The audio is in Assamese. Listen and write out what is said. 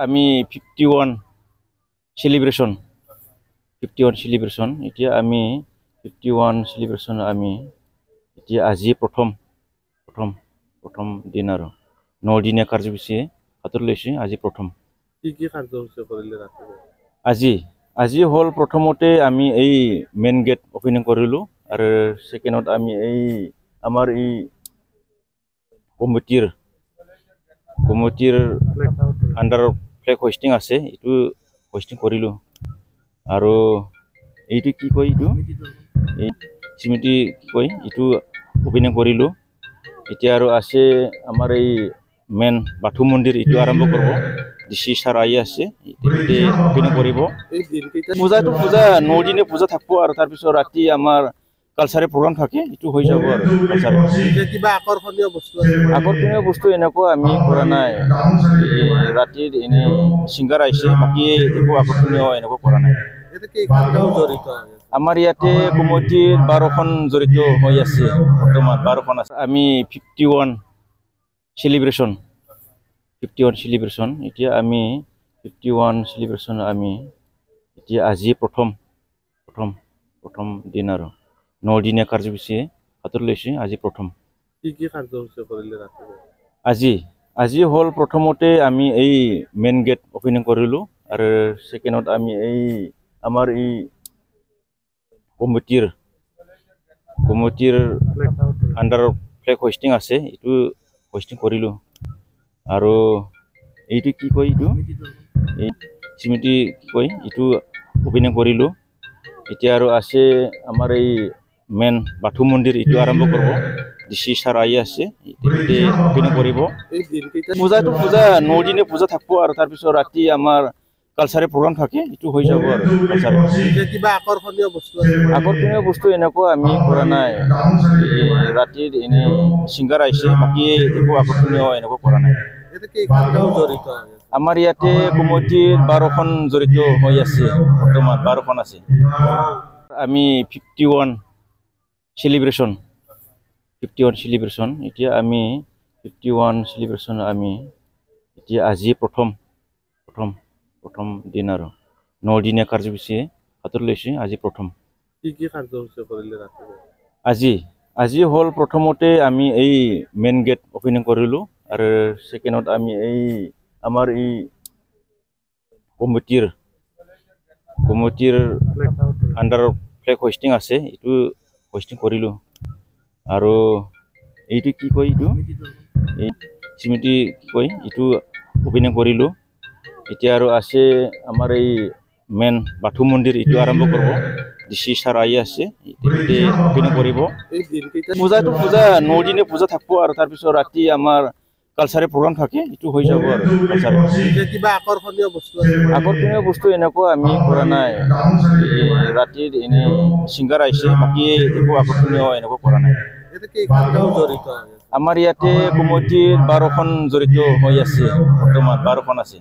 আমি 51 celebration এতিয়া আমি 51 celebration আমি এতিয়া আজি প্ৰথম দিন আৰু 9 দিনীয়া কাৰ্যসূচী হাতত লৈছে আজি প্ৰথম কি কাৰ্যসূচী কৰিলে ৰাতিপুৱা আজি হল প্ৰথমতে আমি এই মেইন গেট ওপেনিং কৰিলো আৰু সেকেন্ডত আমি এই আমাৰ এই কমিটিৰ আন্ডাৰ ফ্লেগ হোষ্টিং আছে এটো হোষ্টিং কৰিলো আৰু এইটো কি কয় এইটো এই সমিতি কি কয় এটো ওপেনিং কৰিলো এতিয়া আৰু আছে আমাৰ এই মেইন বাথু মন্দিৰ এটো আৰম্ভ কৰিব ডিসি স্যাৰ আই আছে এতে ওপেনিং কৰিব পূজা 9 দিনে পূজা থাকব আৰু তাৰ পিছত ৰাতি আমাৰ কালচাৰেল প্ৰগ্ৰাম থাকে এটো হৈ যাব আৰু কিবা আকৰ্ষণীয় বস্তু এনেকুৱা আমি কৰা নাই ৰাতিৰ এনে সিঙ্গাৰ আইছে বাকি একো আকৰ্ষণীয় এনেকুৱা কৰা নাই আমাৰ ইয়াতে কমিটিৰ 12খন জড়িত হৈ আছে বৰ্তমান 12খন আছে আমি 51 celebration এতিয়া আমি 51 celebration আমি এতিয়া আজি প্ৰথম দিন আৰু 9 দিনীয়া কাৰ্যসূচী হাতত লৈছে আজি প্ৰথম কি কাৰ্যসূচী কৰিলে ৰাতিপুৱা আজি হল প্ৰথমতে আমি এই মেইন গেট ওপেনিং কৰিলো আৰু সেকেন্ডত আমি এই আমাৰ এই কমিটিৰ আন্ডাৰ ফ্লেগ হোষ্টিং আছে এটো হোষ্টিং কৰিলো আৰু এইটো কি কয় এইটো এই সমিতি কি কয় এটো ওপেনিং কৰিলো এতিয়া আৰু আছে আমাৰ এই মেইন বাথু মন্দিৰ এটো আৰম্ভ কৰিব ডিসি স্যাৰ আই আছে এতে ওপেনিং কৰিব পূজা 9 দিনে পূজা থাকব আৰু তাৰ পিছত ৰাতি আমাৰ কালচাৰেল প্ৰগ্ৰাম থাকে এটো হৈ যাব আৰু কিবা আকৰ্ষণীয় বস্তু এনেকুৱা আমি কৰা নাই ৰাতিৰ এনে সিঙ্গাৰ আইছে বাকি একো আকৰ্ষণীয় এনেকুৱা কৰা নাই আমাৰ ইয়াতে কমিটিৰ 12খন জড়িত হৈ আছে বৰ্তমান 12খন আছে আমি 51 celebration এতিয়া আমি 51 celebration আমি এতিয়া আজি প্ৰথম দিন আৰু 9 দিনীয়া কাৰ্যসূচী হাতত লৈছে আজি প্ৰথম কি কাৰ্যসূচী কৰিলে ৰাতিপুৱা আজি হল প্ৰথমতে আমি এই মেইন গেট ওপেনিং কৰিলো আৰু সেকেন্ডত আমি এই আমাৰ এই কমিটিৰ আন্ডাৰ ফ্লেগ হোষ্টিং আছে এটো হোষ্টিং কৰিলো আৰু এইটো কি কয় এইটো এই সমিতি কি কয় এটো ওপেনিং কৰিলো এতিয়া আৰু আছে আমাৰ এই মেইন বাথু মন্দিৰ এটো আৰম্ভ কৰিব ডিসি স্যাৰ আই আছে এতে ওপেনিং কৰিব পূজা 9 দিনে পূজা থাকব আৰু তাৰ পিছত ৰাতি আমাৰ কালচাৰেল প্ৰগ্ৰাম থাকে এটো হৈ যাব আৰু কিবা আকৰ্ষণীয় বস্তু এনেকুৱা আমি কৰা নাই ৰাতিৰ এনে সিঙ্গাৰ আইছে বাকি একো আকৰ্ষণীয় এনেকুৱা কৰা নাই আমাৰ ইয়াতে কমিটিৰ 12খন জড়িত হৈ আছে বৰ্তমান 12খন আছে